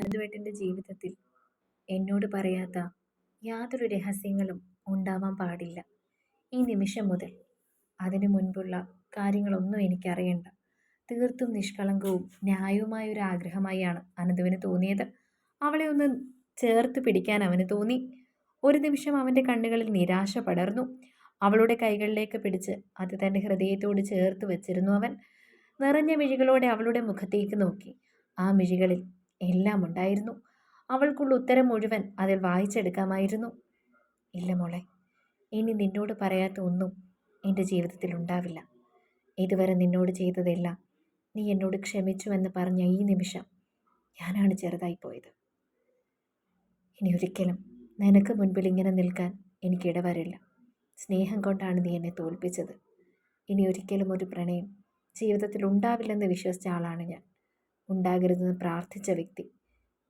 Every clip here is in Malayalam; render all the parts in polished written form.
അനന്തുവേട്ടൻ്റെ ജീവിതത്തിൽ എന്നോട് പറയാത്ത യാതൊരു രഹസ്യങ്ങളും ഉണ്ടാവാൻ പാടില്ല. ഈ നിമിഷം മുതൽ അതിനു മുൻപുള്ള കാര്യങ്ങളൊന്നും എനിക്കറിയണ്ട. തീർത്തും നിഷ്കളങ്കവും ന്യായവുമായ ഒരു ആഗ്രഹമായാണ് അനന്തുവിന് തോന്നിയത്. അവളെ ഒന്ന് ചേർത്ത് പിടിക്കാൻ അവന് തോന്നി. ഒരു നിമിഷം അവൻ്റെ കണ്ണുകളിൽ നിരാശ പടർന്നു. അവളുടെ കൈകളിലേക്ക് പിടിച്ച് അത് തൻ്റെ ഹൃദയത്തോട് ചേർത്ത് വെച്ചിരുന്നു അവൻ. നിറഞ്ഞ മിഴികളോടെ അവളുടെ മുഖത്തേക്ക് നോക്കി. ആ മിഴികളിൽ എല്ലാം ഉണ്ടായിരുന്നു. അവൾക്കുള്ള ഉത്തരം മുഴുവൻ അതിൽ വായിച്ചെടുക്കാമായിരുന്നു. ഇല്ല മോളെ, ഇനി നിന്നോട് പറയാത്ത ഒന്നും എൻ്റെ ജീവിതത്തിൽ ഉണ്ടാവില്ല. ഇതുവരെ നിന്നോട് ചെയ്തതെല്ലാം നീ എന്നോട് ക്ഷമിച്ചുവെന്ന് പറഞ്ഞ ഈ നിമിഷം ഞാനാണ് ചെറുതായിപ്പോയത്. ഇനി ഒരിക്കലും നിനക്ക് മുൻപിൽ ഇങ്ങനെ നിൽക്കാൻ എനിക്കിടവരില്ല. സ്നേഹം കൊണ്ടാണ് നീ എന്നെ തോൽപ്പിച്ചത്. ഇനി ഒരിക്കലും ഒരു പ്രണയം ജീവിതത്തിൽ ഉണ്ടാവില്ലെന്ന് വിശ്വസിച്ച ആളാണ് ഞാൻ. ഉണ്ടാകരുതെന്ന് പ്രാർത്ഥിച്ച വ്യക്തി.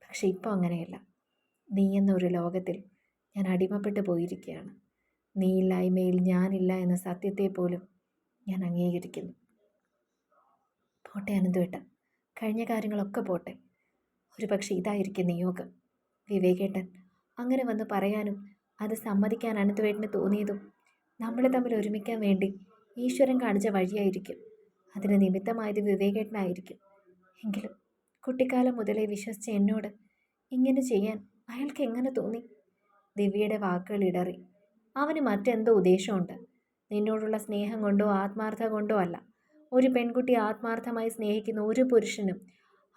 പക്ഷെ ഇപ്പോൾ അങ്ങനെയല്ല. നീ എന്നൊരു ലോകത്തിൽ ഞാൻ അടിമപ്പെട്ടു പോയിരിക്കുകയാണ്. നീയില്ലായ്മയിൽ ഞാനില്ല എന്ന സത്യത്തെ പോലും ഞാൻ അംഗീകരിക്കുന്നു. പോട്ടെ അനന്തുവേട്ട, കഴിഞ്ഞ കാര്യങ്ങളൊക്കെ പോട്ടെ. ഒരു പക്ഷേ ഇതായിരിക്കും നിയോഗം. വിവേകേട്ടൻ അങ്ങനെ വന്ന് പറയാനും അത് സമ്മതിക്കാൻ അനന്തുവേട്ടന് തോന്നിയതും നമ്മൾ തമ്മിൽ ഒരുമിക്കാൻ വേണ്ടി ഈശ്വരൻ കാണിച്ച വഴിയായിരിക്കും. അതിന് നിമിത്തമായത് വിവേകേട്ടനായിരിക്കും. എങ്കിലും കുട്ടിക്കാലം മുതലേ വിശ്വസിച്ച എന്നോട് ഇങ്ങനെ ചെയ്യാൻ അയാൾക്ക് എങ്ങനെ തോന്നി? ദിവ്യയുടെ വാക്കുകൾ ഇടറി. അവന് മറ്റെന്തോ ഉദ്ദേശമുണ്ട്. നിന്നോടുള്ള സ്നേഹം കൊണ്ടോ ആത്മാർത്ഥത കൊണ്ടോ അല്ല. ഒരു പെൺകുട്ടി ആത്മാർത്ഥമായി സ്നേഹിക്കുന്ന ഒരു പുരുഷനും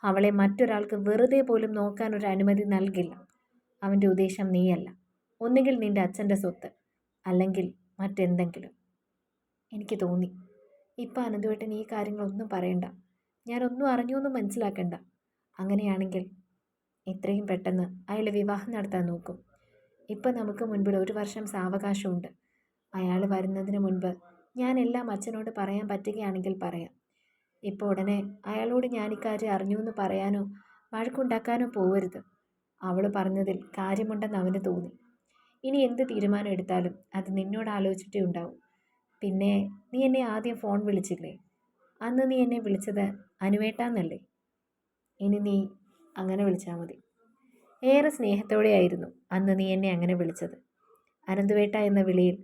അവളെ മറ്റൊരാൾക്ക് വെറുതെ പോലും നോക്കാൻ ഒരു അനുമതി നൽകില്ല. അവൻ്റെ ഉദ്ദേശം നീയല്ല. ഒന്നുകിൽ നിന്റെ അച്ഛൻ്റെ സ്വത്ത്, അല്ലെങ്കിൽ മറ്റെന്തെങ്കിലും. എനിക്ക് തോന്നി ഇപ്പം അനന്തുവേട്ടൻ ഈ കാര്യങ്ങളൊന്നും പറയണ്ട. ഞാനൊന്നും അറിഞ്ഞൊന്നും മനസ്സിലാക്കണ്ട. അങ്ങനെയാണെങ്കിൽ എത്രയും പെട്ടെന്ന് അയാൾ വിവാഹം നടത്താൻ നോക്കും. ഇപ്പം നമുക്ക് മുൻപിൽ 1 വർഷം സാവകാശമുണ്ട്. അയാൾ വരുന്നതിന് മുൻപ് ഞാൻ എല്ലാം അച്ഛനോട് പറയാൻ പറ്റുകയാണെങ്കിൽ പറയാം. ഇപ്പോൾ ഉടനെ അയാളോട് ഞാൻ ഇക്കാര്യം അറിഞ്ഞു എന്ന് പറയാനോ വഴക്കുണ്ടാക്കാനോ പോവരുത്. അവൾ പറഞ്ഞതിൽ കാര്യമുണ്ടെന്ന് അവന് തോന്നി. ഇനി എന്ത് തീരുമാനം എടുത്താലും അത് നിന്നോട് ആലോചിച്ചിട്ടേ ഉണ്ടാവും. പിന്നെ നീ എന്നെ ആദ്യം ഫോൺ വിളിച്ചില്ലേ? അന്ന് നീ എന്നെ വിളിച്ചത് അനുവേട്ടാന്നല്ലേ? ഇനി നീ അങ്ങനെ വിളിച്ചാൽ മതി. ഏറെ സ്നേഹത്തോടെയായിരുന്നു അന്ന് നീ എന്നെ അങ്ങനെ വിളിച്ചത്. അനന്തുവേട്ട എന്ന വിളിയിൽ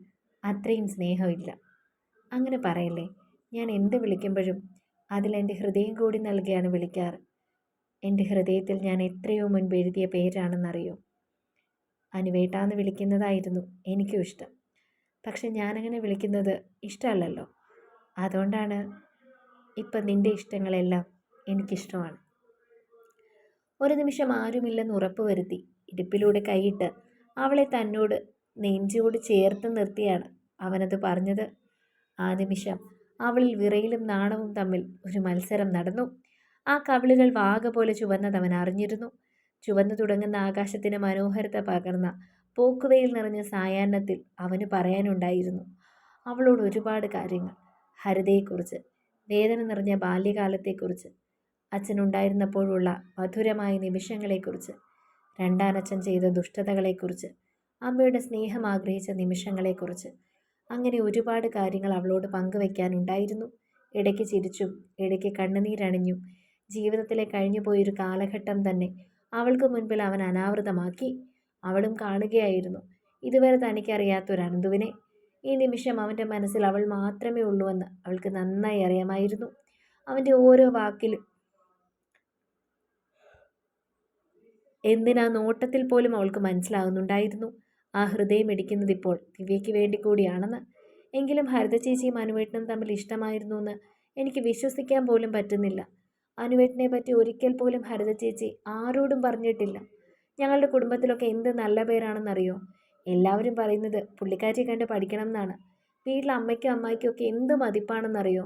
അത്രയും സ്നേഹമില്ല. അങ്ങനെ പറയല്ലേ. ഞാൻ എന്ത് വിളിക്കുമ്പോഴും അതിൽ എൻ്റെ ഹൃദയം കൂടി നൽകിയാണ് വിളിക്കാറ്. എൻ്റെ ഹൃദയത്തിൽ ഞാൻ എത്രയോ മുൻപ് എഴുതിയ പേരാണെന്നറിയോ? അനുവേട്ടാന്ന് വിളിക്കുന്നതായിരുന്നു എനിക്കും ഇഷ്ടം. പക്ഷെ ഞാനങ്ങനെ വിളിക്കുന്നത് ഇഷ്ടമല്ലല്ലോ. അതുകൊണ്ടാണ് ഇപ്പം നിൻ്റെ ഇഷ്ടങ്ങളെല്ലാം എനിക്കിഷ്ടമാണ്. ഒരു നിമിഷം ആരുമില്ലെന്ന് ഉറപ്പുവരുത്തി ഇടുപ്പിലൂടെ കൈയിട്ട് അവളെ തന്നോട് നെഞ്ചോട് ചേർത്ത് നിർത്തിയാണ് അവനത് പറഞ്ഞത്. ആ നിമിഷം അവളിൽ വിറയലും നാണവും തമ്മിൽ ഒരു മത്സരം നടന്നു. ആ കവിളുകൾ വാഗ പോലെ ചുവന്നത് അവൻ അറിഞ്ഞിരുന്നു. ചുവന്നു തുടങ്ങുന്ന ആകാശത്തിന് മനോഹരത പകർന്ന പോക്കുവെയിൽ നിറഞ്ഞ സായാഹ്നത്തിൽ അവന് പറയാനുണ്ടായിരുന്നു അവളോട് ഒരുപാട് കാര്യങ്ങൾ. ഹരിതയെക്കുറിച്ച്, വേദന നിറഞ്ഞ ബാല്യകാലത്തെക്കുറിച്ച്, അച്ഛനുണ്ടായിരുന്നപ്പോഴുള്ള മധുരമായ നിമിഷങ്ങളെക്കുറിച്ച്, രണ്ടാനച്ഛൻ ചെയ്ത ദുഷ്ടതകളെക്കുറിച്ച്, അമ്മയുടെ സ്നേഹം ആഗ്രഹിച്ച നിമിഷങ്ങളെക്കുറിച്ച്. അങ്ങനെ ഒരുപാട് കാര്യങ്ങൾ അവളോട് പങ്കുവയ്ക്കാനുണ്ടായിരുന്നു. ഇടയ്ക്ക് ചിരിച്ചും ഇടയ്ക്ക് കണ്ണുനീരണിഞ്ഞും ജീവിതത്തിലെ കഴിഞ്ഞുപോയൊരു കാലഘട്ടം തന്നെ അവൾക്ക് മുൻപിൽ അവൻ അനാവൃതമാക്കി. അവളും കാണുകയായിരുന്നു ഇതുവരെ തനിക്കറിയാത്തൊരു അനന്തുവിനെ. ഈ നിമിഷം അവൻ്റെ മനസ്സിൽ അവൾ മാത്രമേ ഉള്ളൂവെന്ന് അവൾക്ക് നന്നായി അറിയാമായിരുന്നു. അവൻ്റെ ഓരോ വാക്കിലും എന്തിനാ നോട്ടത്തിൽ പോലും അവൾക്ക് മനസ്സിലാകുന്നുണ്ടായിരുന്നു. ആ ഹൃദയം ഇടിക്കുന്നത് ഇപ്പോൾ ദിവ്യയ്ക്ക് വേണ്ടി കൂടിയാണെന്ന്. എങ്കിലും ഹരിത ചേച്ചിയും അനുവേട്ടനും തമ്മിൽ ഇഷ്ടമായിരുന്നു എന്ന് എനിക്ക് വിശ്വസിക്കാൻ പോലും പറ്റുന്നില്ല. അനുവേട്ടനെ പറ്റി ഒരിക്കൽ പോലും ഹരിത ചേച്ചി ആരോടും പറഞ്ഞിട്ടില്ല. ഞങ്ങളുടെ കുടുംബത്തിലൊക്കെ എന്ത് നല്ല പേരാണെന്നറിയോ? എല്ലാവരും പറയുന്നത് പുള്ളിക്കാരിയെ കണ്ട് പഠിക്കണം എന്നാണ്. വീട്ടിൽ അമ്മയ്ക്കും അമ്മായിക്കും ഒക്കെ എന്ത് മതിപ്പാണെന്നറിയോ?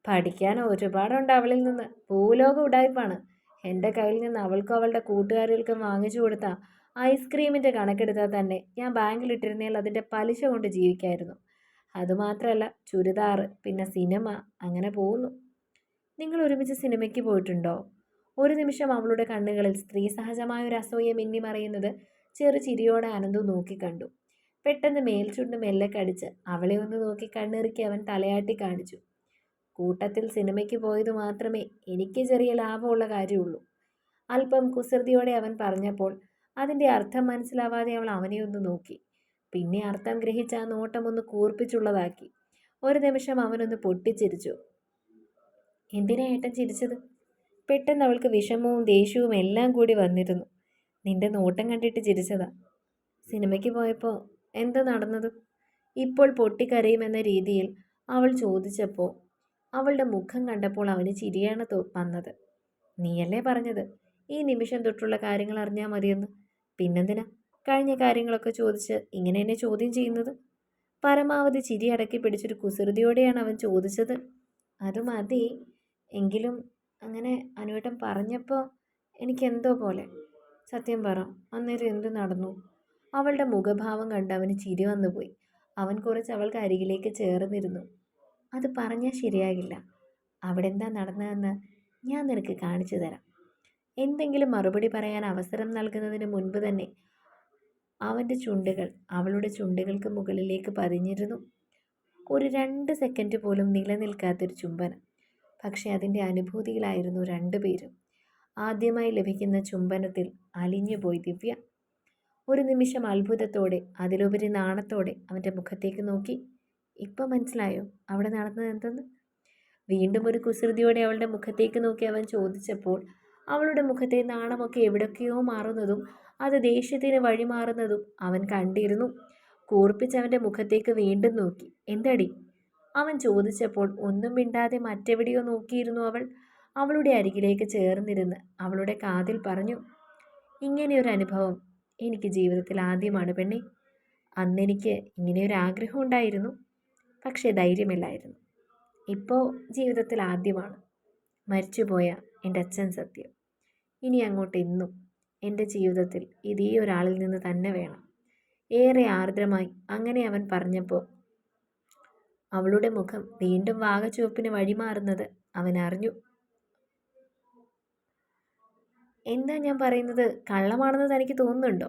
പഠിക്കാൻ ഒരുപാടുണ്ട് അവളിൽ നിന്ന്. ഭൂലോക ഉടായ്പാണ്. എൻ്റെ കയ്യിൽ നിന്ന് അവൾക്കും അവളുടെ കൂട്ടുകാരികൾക്കും വാങ്ങിച്ചു കൊടുത്ത ഐസ്ക്രീമിൻ്റെ കണക്കെടുത്താൽ തന്നെ ഞാൻ ബാങ്കിലിട്ടിരുന്നേൽ അതിൻ്റെ പലിശ കൊണ്ട് ജീവിക്കായിരുന്നു. അതുമാത്രമല്ല, ചുരിദാർ, പിന്നെ സിനിമ, അങ്ങനെ പോകുന്നു. നിങ്ങൾ ഒരുമിച്ച് സിനിമയ്ക്ക് പോയിട്ടുണ്ടോ? ഒരു നിമിഷം അവളുടെ കണ്ണുകളിൽ സ്ത്രീ സഹജമായ ഒരു അസൂയ മിന്നിമറയുന്നത് ചെറു ചിരിയോടെ അനന്തു നോക്കിക്കണ്ടു. പെട്ടെന്ന് മേൽചുണ്ട് മെല്ലെ കടിച്ച് അവളെ ഒന്ന് നോക്കി കണ്ണിറുക്കി അവൻ തലയാട്ടി കാണിച്ചു. കൂട്ടത്തിൽ സിനിമയ്ക്ക് പോയത് മാത്രമേ എനിക്ക് ചെറിയ ലാഭമുള്ള കാര്യമുള്ളൂ. അല്പം കുസൃതിയോടെ അവൻ പറഞ്ഞപ്പോൾ അതിൻ്റെ അർത്ഥം മനസ്സിലാവാതെ അവൾ അവനെ ഒന്ന് നോക്കി. പിന്നെ അർത്ഥം ഗ്രഹിച്ച ആ നോട്ടം ഒന്ന് കൂർപ്പിച്ചുള്ളതാക്കി. ഒരു നിമിഷം അവനൊന്ന് പൊട്ടിച്ചിരിച്ചു. എന്തിനാ ഏട്ടൻ ചിരിച്ചത്? പെട്ടെന്ന് അവൾക്ക് വിഷമവും ദേഷ്യവും എല്ലാം കൂടി വന്നിരുന്നു. നിന്റെ നോട്ടം കണ്ടിട്ട് ചിരിച്ചതാ. സിനിമയ്ക്ക് പോയപ്പോൾ എന്താ നടന്നത്? ഇപ്പോൾ പൊട്ടിക്കരയുമെന്ന രീതിയിൽ അവൾ ചോദിച്ചപ്പോൾ അവളുടെ മുഖം കണ്ടപ്പോൾ അവന് ചിരിയാണ് വന്നത്. നീയല്ലേ പറഞ്ഞത് ഈ നിമിഷം തൊട്ടുള്ള കാര്യങ്ങൾ അറിഞ്ഞാൽ മതിയെന്ന്? പിന്നെന്തിനാ കഴിഞ്ഞ കാര്യങ്ങളൊക്കെ ചോദിച്ച് ഇങ്ങനെ എന്നെ ചോദ്യം ചെയ്യുന്നത്? പരമാവധി ചിരി അടക്കി പിടിച്ചൊരു കുസൃതിയോടെയാണ് അവൻ ചോദിച്ചത്. അത് മതി. എങ്കിലും അങ്ങനെ അനുവേട്ടൻ പറഞ്ഞപ്പോൾ എനിക്കെന്തോ പോലെ. സത്യം പറ, അന്നേരം എന്ത് നടന്നു? അവളുടെ മുഖഭാവം കണ്ട് അവന് ചിരി വന്നുപോയി. അവൻ കുറച്ച് അവൾക്ക് അരികിലേക്ക് ചേർന്നിരുന്നു. അത് പറഞ്ഞാൽ ശരിയാകില്ല. അവിടെ എന്താ നടന്നതെന്ന് ഞാൻ നിനക്ക് കാണിച്ചു തരാം. എന്തെങ്കിലും മറുപടി പറയാൻ അവസരം നൽകുന്നതിന് മുൻപ് തന്നെ അവൻ്റെ ചുണ്ടുകൾ അവളുടെ ചുണ്ടുകൾക്ക് മുകളിലേക്ക് പതിഞ്ഞിരുന്നു. ഒരു 2 സെക്കൻഡ് പോലും നിലനിൽക്കാത്തൊരു ചുംബനം. പക്ഷെ അതിൻ്റെ അനുഭൂതിയിലായിരുന്നു രണ്ടുപേരും. ആദ്യമായി ലഭിക്കുന്ന ചുംബനത്തിൽ അലിഞ്ഞുപോയി ദിവ്യ. ഒരു നിമിഷം അത്ഭുതത്തോടെ, അതിലുപരി നാണത്തോടെ അവൻ്റെ മുഖത്തേക്ക് നോക്കി. ഇപ്പം മനസ്സിലായോ അവിടെ നടന്നത് എന്തെന്ന്? വീണ്ടും ഒരു കുസൃതിയോടെ അവളുടെ മുഖത്തേക്ക് നോക്കി അവൻ ചോദിച്ചപ്പോൾ അവളുടെ മുഖത്തെ നാണമൊക്കെ എവിടൊക്കെയോ മാറുന്നതും അത് ദേഷ്യത്തിന് വഴിമാറുന്നതും അവൻ കണ്ടിരുന്നു. കൂർപ്പിച്ചവൻ്റെ മുഖത്തേക്ക് വീണ്ടും നോക്കി. എന്തടി? അവൻ ചോദിച്ചപ്പോൾ ഒന്നും മിണ്ടാതെ മറ്റെവിടെയോ നോക്കിയിരുന്നു അവൾ. അവളുടെ അരികിലേക്ക് ചേർന്നിരുന്ന് അവളുടെ കാതിൽ പറഞ്ഞു, ഇങ്ങനെയൊരു അനുഭവം എനിക്ക് ജീവിതത്തിൽ ആദ്യമാണ് പെണ്ണെ. അന്നെനിക്ക് ഇങ്ങനെയൊരു ആഗ്രഹം ഉണ്ടായിരുന്നു, പക്ഷേ ധൈര്യമില്ലായിരുന്നു. ഇപ്പോൾ ജീവിതത്തിൽ ആദ്യമാണ്. മരിച്ചുപോയ എൻ്റെ അച്ഛൻ സത്യം. ഇനി അങ്ങോട്ട് എന്നും എൻ്റെ ജീവിതത്തിൽ ഇതേ ഒരാളിൽ നിന്ന് തന്നെ വേണം. ഏറെ ആർദ്രമായി അങ്ങനെ അവൻ പറഞ്ഞപ്പോൾ അവളുടെ മുഖം വീണ്ടും വാകച്ചുവപ്പിന് വഴിമാറുന്നത് അവൻ അറിഞ്ഞു. എന്താ ഞാൻ പറയുന്നത് കള്ളമാണെന്ന് തനിക്ക് തോന്നുന്നുണ്ടോ?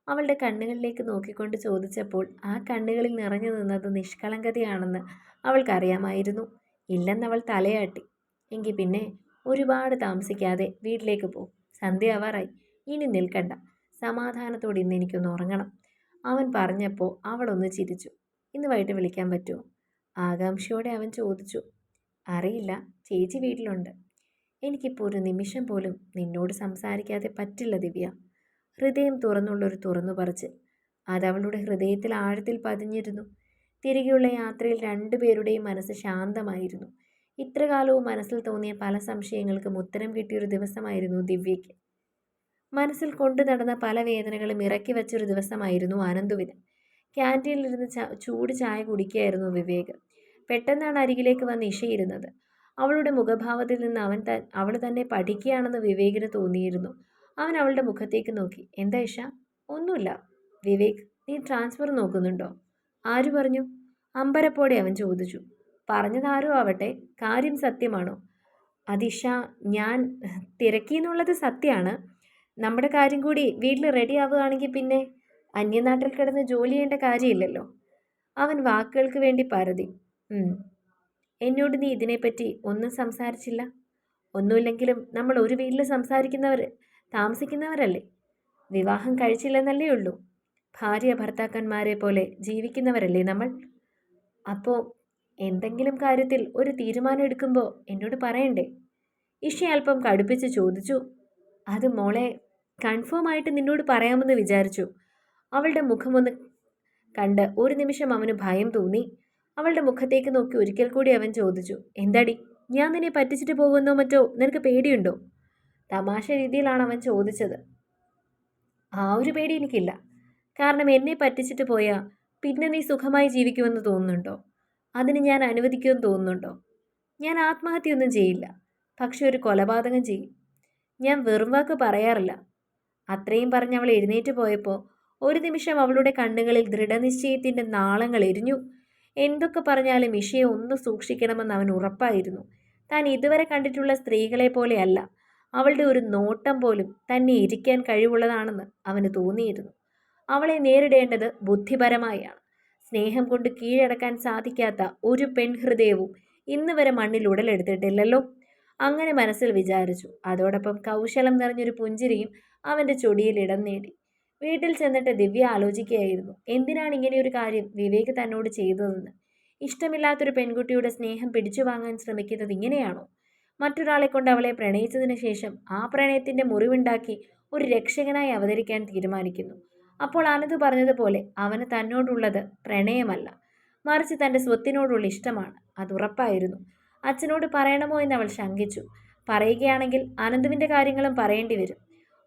അവളുടെ കണ്ണുകളിലേക്ക് നോക്കിക്കൊണ്ട് ചോദിച്ചപ്പോൾ ആ കണ്ണുകളിൽ നിറഞ്ഞു നിന്നത് നിഷ്കളങ്കതയാണെന്ന് അവൾക്കറിയാമായിരുന്നു. ഇല്ലെന്നവൾ തലയാട്ടി. എങ്കിൽ പിന്നെ ഒരുപാട് താമസിക്കാതെ വീട്ടിലേക്ക് പോ. സന്ധ്യ ആവാറായി. ഇനി നിൽക്കണ്ട. സമാധാനത്തോടെ ഇന്ന് എനിക്കൊന്ന് ഉറങ്ങണം. അവൻ പറഞ്ഞപ്പോൾ അവളൊന്ന് ചിരിച്ചു. ഇന്ന് വൈകിട്ട് വിളിക്കാൻ പറ്റുമോ? ആകാംക്ഷയോടെ അവൻ ചോദിച്ചു. അറിയില്ല, ചേച്ചി വീട്ടിലുണ്ട്. എനിക്കിപ്പോൾ ഒരു നിമിഷം പോലും നിന്നോട് സംസാരിക്കാതെ പറ്റില്ല ദിവ്യ. ഹൃദയം തുറന്നുള്ളൊരു തുറന്നു പറച്ചിൽ. അതവളുടെ ഹൃദയത്തിൽ ആഴത്തിൽ പതിഞ്ഞിരുന്നു. തിരികെയുള്ള യാത്രയിൽ രണ്ടുപേരുടെയും മനസ്സ് ശാന്തമായിരുന്നു. ഇത്രകാലവും മനസ്സിൽ തോന്നിയ പല സംശയങ്ങൾക്കും ഉത്തരം കിട്ടിയൊരു ദിവസമായിരുന്നു ദിവ്യയ്ക്ക്. മനസ്സിൽ കൊണ്ടു നടന്ന പല വേദനകളും ഇറക്കി വച്ചൊരു ദിവസമായിരുന്നു അനന്തുവിന്. ക്യാൻറ്റീനിലിരുന്ന് ചൂട് ചായ കുടിക്കുകയായിരുന്നു വിവേക്. പെട്ടെന്നാണ് അരികിലേക്ക് വന്ന് ഇഷയിരുന്നത്. അവളുടെ മുഖഭാവത്തിൽ നിന്ന് അവൾ തന്നെ പഠിക്കുകയാണെന്ന് വിവേകിന് തോന്നിയിരുന്നു. അവൻ അവളുടെ മുഖത്തേക്ക് നോക്കി. എന്താ ഇഷ? ഒന്നുമില്ല. വിവേക്, നീ ട്രാൻസ്ഫർ നോക്കുന്നുണ്ടോ? ആര് പറഞ്ഞു? അമ്പരപ്പോടെ അവൻ ചോദിച്ചു. പറഞ്ഞതാരോ ആവട്ടെ, കാര്യം സത്യമാണോ? അതിഷ, ഞാൻ തിരക്കിയെന്നുള്ളത് സത്യമാണ്. നമ്മുടെ കാര്യം കൂടി വീട്ടിൽ റെഡി ആവുകയാണെങ്കിൽ പിന്നെ അന്യനാട്ടിൽ കിടന്ന് ജോലി ചെയ്യേണ്ട കാര്യമില്ലല്ലോ. അവൻ വാക്കുകൾക്ക് വേണ്ടി പരതി. എന്നോട് നീ ഇതിനെപ്പറ്റി ഒന്നും സംസാരിച്ചില്ല? ഒന്നുമില്ലെങ്കിലും നമ്മൾ ഒരു വീട്ടിൽ താമസിക്കുന്നവരല്ലേ? വിവാഹം കഴിച്ചില്ലെന്നല്ലേ ഉള്ളൂ. ഭാര്യ ഭർത്താക്കന്മാരെ പോലെ ജീവിക്കുന്നവരല്ലേ നമ്മൾ? അപ്പോൾ എന്തെങ്കിലും കാര്യത്തിൽ ഒരു തീരുമാനം എടുക്കുമ്പോൾ എന്നോട് പറയണ്ടേ? ഇഷ അല്പം കടുപ്പിച്ച് ചോദിച്ചു. അത് മോളെ, കൺഫേം ആയിട്ട് നിന്നോട് പറയാമെന്ന് വിചാരിച്ചു. അവളുടെ മുഖമൊന്ന് കണ്ട് ഒരു നിമിഷം അവന് ഭയം തോന്നി. അവളുടെ മുഖത്തേക്ക് നോക്കി ഒരിക്കൽ കൂടി അവൻ ചോദിച്ചു. എന്താടി, ഞാൻ നിന്നെ പറ്റിച്ചിട്ട് പോകുന്നോ മറ്റോ നിനക്ക് പേടിയുണ്ടോ? തമാശ രീതിയിലാണ് അവൻ ചോദിച്ചത്. ആ ഒരു പേടി എനിക്കില്ല. കാരണം എന്നെ പറ്റിച്ചിട്ട് പോയാൽ പിന്നെ നീ സുഖമായി ജീവിക്കുമെന്ന് തോന്നുന്നുണ്ടോ? അതിന് ഞാൻ അനുവദിക്കുമെന്ന് തോന്നുന്നുണ്ടോ? ഞാൻ ആത്മഹത്യയൊന്നും ചെയ്യില്ല, പക്ഷെ ഒരു കൊലപാതകം ചെയ്യും. ഞാൻ വെറും വാക്ക് പറയാറില്ല. അത്രയും പറഞ്ഞ് അവൾ എഴുന്നേറ്റ് പോയപ്പോൾ ഒരു നിമിഷം അവളുടെ കണ്ണുകളിൽ ദൃഢനിശ്ചയത്തിൻ്റെ നാളങ്ങൾ എരിഞ്ഞു. എന്തൊക്കെ പറഞ്ഞാലും ഇഷയെ ഒന്ന് സൂക്ഷിക്കണമെന്ന് അവൻ ഉറപ്പായിരുന്നു. താൻ ഇതുവരെ കണ്ടിട്ടുള്ള സ്ത്രീകളെ പോലെയല്ല. അവളുടെ ഒരു നോട്ടം പോലും തന്നെ ഇരിക്കാൻ കഴിവുള്ളതാണെന്ന് അവന് തോന്നിയിരുന്നു. അവളെ നേരിടേണ്ടത് ബുദ്ധിപരമായാണ്. സ്നേഹം കൊണ്ട് കീഴടക്കാൻ സാധിക്കാത്ത ഒരു പെൺഹൃദയവും ഇന്ന് വരെ മണ്ണിൽ ഉടലെടുത്തിട്ടില്ലല്ലോ. അങ്ങനെ മനസ്സിൽ വിചാരിച്ചു. അതോടൊപ്പം കൗശലം നിറഞ്ഞൊരു പുഞ്ചിരിയും അവൻ്റെ ചൊടിയിൽ ഇടം നേടി. വീട്ടിൽ ചെന്നിട്ട് ദിവ്യ ആലോചിക്കുകയായിരുന്നു, എന്തിനാണ് ഇങ്ങനെയൊരു കാര്യം വിവേക് തന്നോട് ചെയ്തതെന്ന്. ഇഷ്ടമില്ലാത്തൊരു പെൺകുട്ടിയുടെ സ്നേഹം പിടിച്ചു വാങ്ങാൻ ശ്രമിക്കുന്നത് ഇങ്ങനെയാണോ? മറ്റൊരാളെ കൊണ്ട് അവളെ പ്രണയിച്ചതിന് ശേഷം ആ പ്രണയത്തിന്റെ മുറിവുണ്ടാക്കി ഒരു രക്ഷകനായി അവതരിക്കാൻ തീരുമാനിക്കുന്നു. അപ്പോൾ അനന്ത് പറഞ്ഞതുപോലെ അവന് തന്നോടുള്ളത് പ്രണയമല്ല, മറിച്ച് തൻ്റെ സ്വത്തിനോടുള്ള ഇഷ്ടമാണ്. അതുറപ്പായിരുന്നു. അച്ഛനോട് പറയണമോ എന്ന് അവൾ ശങ്കിച്ചു. പറയുകയാണെങ്കിൽ അനന്തുവിൻ്റെ കാര്യങ്ങളും പറയേണ്ടി വരും.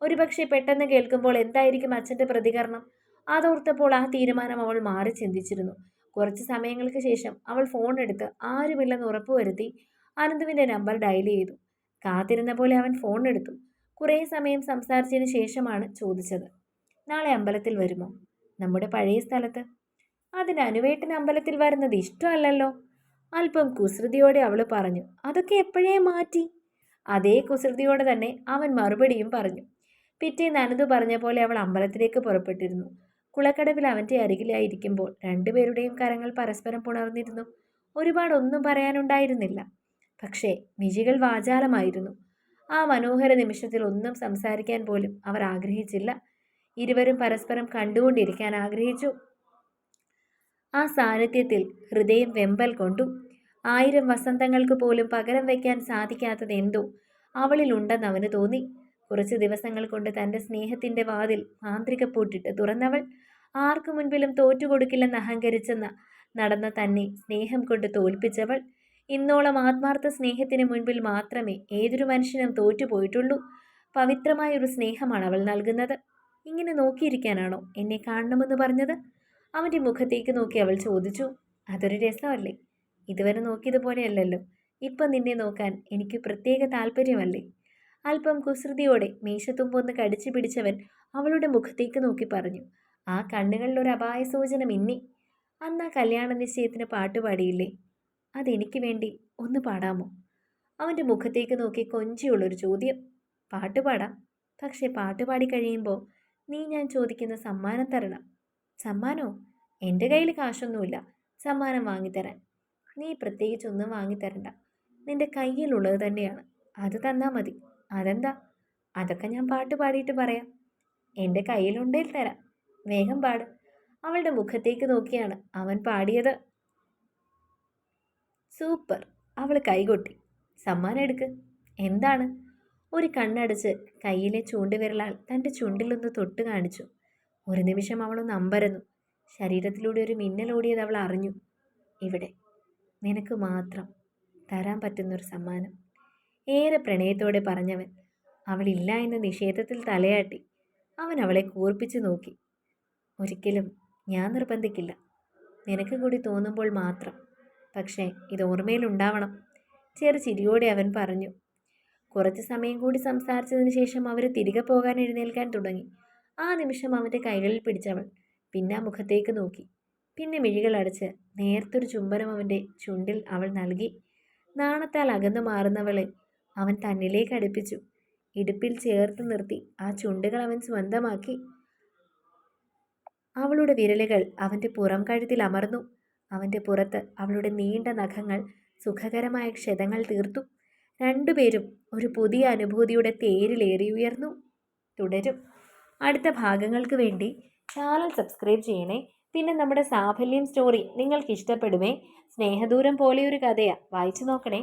ഒരുപക്ഷെ പെട്ടെന്ന് കേൾക്കുമ്പോൾ എന്തായിരിക്കും അച്ഛൻ്റെ പ്രതികരണം? അതോർത്തപ്പോൾ ആ തീരുമാനം അവൾ മാറി ചിന്തിച്ചിരുന്നു. കുറച്ച് സമയങ്ങൾക്ക് ശേഷം അവൾ ഫോൺ എടുത്ത് ആരുമില്ലെന്ന് ഉറപ്പുവരുത്തി അനന്തുവിൻ്റെ നമ്പർ ഡയൽ ചെയ്തു. കാത്തിരുന്ന പോലെ അവൻ ഫോൺ എടുത്തു. കുറേ സമയം സംസാരിച്ചതിന് ശേഷമാണ് ചോദിച്ചത്, നാളെ അമ്പലത്തിൽ വരുമോ? നമ്മുടെ പഴയ സ്ഥലത്ത്. അതിന് അനുവേട്ടന് അമ്പലത്തിൽ വരുന്നത് ഇഷ്ടമല്ലല്ലോ. അല്പം കുസൃതിയോടെ അവൾ പറഞ്ഞു. അതൊക്കെ എപ്പോഴേ മാറ്റി. അതേ കുസൃതിയോടെ തന്നെ അവൻ മറുപടിയും പറഞ്ഞു. പിറ്റേന്ന് അനന്തു പറഞ്ഞ പോലെ അവൾ അമ്പലത്തിലേക്ക് പുറപ്പെട്ടിരുന്നു. കുളക്കടവിൽ അവൻ്റെ അരികിലായിരിക്കുമ്പോൾ രണ്ടുപേരുടെയും കരങ്ങൾ പരസ്പരം പുണർന്നിരുന്നു. ഒരുപാടൊന്നും പറയാനുണ്ടായിരുന്നില്ല, പക്ഷേ മിഴികൾ വാചാലമായിരുന്നു. ആ മനോഹര നിമിഷത്തിൽ ഒന്നും സംസാരിക്കാൻ പോലും അവർ ആഗ്രഹിച്ചില്ല. ഇരുവരും പരസ്പരം കണ്ടുകൊണ്ടിരിക്കാൻ ആഗ്രഹിച്ചു. ആ സാന്നിധ്യത്തിൽ ഹൃദയം വെമ്പൽ കൊണ്ടു. 1000 വസന്തങ്ങൾക്ക് പോലും പകരം വയ്ക്കാൻ സാധിക്കാത്തത് എന്തോ അവളിലുണ്ടെന്ന് അവന് തോന്നി. കുറച്ച് ദിവസങ്ങൾ കൊണ്ട് തൻ്റെ സ്നേഹത്തിൻ്റെ വാതിൽ മാന്ത്രികപ്പൂട്ടിട്ട് തുറന്നവൾ. ആർക്കു മുൻപിലും തോറ്റുകൊടുക്കില്ലെന്ന് അഹങ്കരിച്ചെന്ന നടന്ന തന്നെ സ്നേഹം കൊണ്ട് തോൽപ്പിച്ചവൾ. ഇന്നോളം ആത്മാർത്ഥ സ്നേഹത്തിന് മുൻപിൽ മാത്രമേ ഏതൊരു മനുഷ്യനും തോറ്റുപോയിട്ടുള്ളൂ. പവിത്രമായൊരു സ്നേഹമാണ് അവൾ നൽകുന്നത്. ഇങ്ങനെ നോക്കിയിരിക്കാനാണോ എന്നെ കാണണമെന്ന് പറഞ്ഞത്? അവൻ്റെ മുഖത്തേക്ക് നോക്കി അവൾ ചോദിച്ചു. അതൊരു രസമല്ലേ? ഇതുവരെ നോക്കിയതുപോലെയല്ലല്ലോ. ഇപ്പം നിന്നെ നോക്കാൻ എനിക്ക് പ്രത്യേക താല്പര്യമല്ലേ? അല്പം കുസൃതിയോടെ മീശത്തുമ്പൊന്ന് കടിച്ചു പിടിച്ചവൻ അവളുടെ മുഖത്തേക്ക് നോക്കി പറഞ്ഞു. ആ കണ്ണുകളിലൊരു അപായ സൂചന മിന്നി. അന്ന് ആ കല്യാണ നിശ്ചയത്തിന് പാട്ടുപാടിയില്ലേ? അതെനിക്ക് വേണ്ടി ഒന്ന് പാടാമോ? അവൻ്റെ മുഖത്തേക്ക് നോക്കി കൊഞ്ചിയുള്ളൊരു ചോദ്യം. പാട്ടുപാടാം, പക്ഷെ പാട്ടുപാടി കഴിയുമ്പോൾ നീ ഞാൻ ചോദിക്കുന്ന സമ്മാനം തരണം. സമ്മാനോ? എൻ്റെ കയ്യിൽ കാശൊന്നുമില്ല സമ്മാനം വാങ്ങിത്തരാൻ. നീ പ്രത്യേകിച്ചൊന്നും വാങ്ങിത്തരണ്ട, നിന്റെ കയ്യിലുള്ളത് തന്നെയാണ്, അത് തന്നാൽ മതി. അതെന്താ? അതൊക്കെ ഞാൻ പാട്ട് പാടിയിട്ട് പറയാം. എൻ്റെ കയ്യിലുണ്ടേൽ തരാം, വേഗം പാട്. അവളുടെ മുഖത്തേക്ക് നോക്കിയാണ് അവൻ പാടിയത്. സൂപ്പർ! അവൾ കൈകൊട്ടി. സമ്മാനം എടുക്ക്. എന്താണ്? ഒരു കണ്ണടച്ച് കയ്യിലെ ചൂണ്ടുവിരലാൽ തൻ്റെ ചുണ്ടിലൊന്ന് തൊട്ട് കാണിച്ചു. ഒരു നിമിഷം അവളൊന്ന് അമ്പരന്നു. ശരീരത്തിലൂടെ ഒരു മിന്നലോടിയത് അവൾ അറിഞ്ഞു. ഇവിടെ നിനക്ക് മാത്രം തരാൻ പറ്റുന്നൊരു സമ്മാനം. ഏറെ പ്രണയത്തോടെ പറഞ്ഞവൻ. അവളില്ല എന്ന നിഷേധത്തിൽ തലയാട്ടി. അവൻ അവളെ കൂർപ്പിച്ചു നോക്കി. ഒരിക്കലും ഞാൻ നിർബന്ധിക്കില്ല, നിനക്ക് കൂടി തോന്നുമ്പോൾ മാത്രം. പക്ഷേ ഇത് ഓർമ്മയിലുണ്ടാവണം. ചെറു ചിരിയോടെ അവൻ പറഞ്ഞു. കുറച്ച് സമയം കൂടി സംസാരിച്ചതിന് ശേഷം അവർ തിരികെ പോകാൻ എഴുന്നേൽക്കാൻ തുടങ്ങി. ആ നിമിഷം അവൻ്റെ കൈകളിൽ പിടിച്ചവൾ പിന്നെ ആ മുഖത്തേക്ക് നോക്കി. പിന്നെ മിഴികൾ അടച്ച് നേർത്തൊരു ചുംബനം അവൻ്റെ ചുണ്ടിൽ അവൾ നൽകി. നാണത്താൽ അകന്നു മാറുന്നവളെ അവൻ തന്നിലേക്ക് അടുപ്പിച്ചു. ഇടുപ്പിൽ ചേർത്ത് നിർത്തി ആ ചുണ്ടുകൾ അവൻ സ്വന്തമാക്കി. അവളുടെ വിരലുകൾ അവൻ്റെ പുറം കഴുത്തിൽ അമർന്നു. അവൻ്റെ പുറത്ത് അവളുടെ നീണ്ട നഖങ്ങൾ സുഖകരമായ ക്ഷതങ്ങൾ തീർത്തു. രണ്ടുപേരും ഒരു പുതിയ അനുഭൂതിയുടെ തേരിലേറി ഉയർന്നു. തുടരും. അടുത്ത ഭാഗങ്ങൾക്ക് വേണ്ടി ചാനൽ സബ്സ്ക്രൈബ് ചെയ്യണേ. പിന്നെ നമ്മുടെ സാഫല്യം സ്റ്റോറി നിങ്ങൾക്ക് ഇഷ്ടപ്പെടുമേ. സ്നേഹദൂരം പോലെയൊരു കഥയാണ്, വായിച്ചു നോക്കണേ.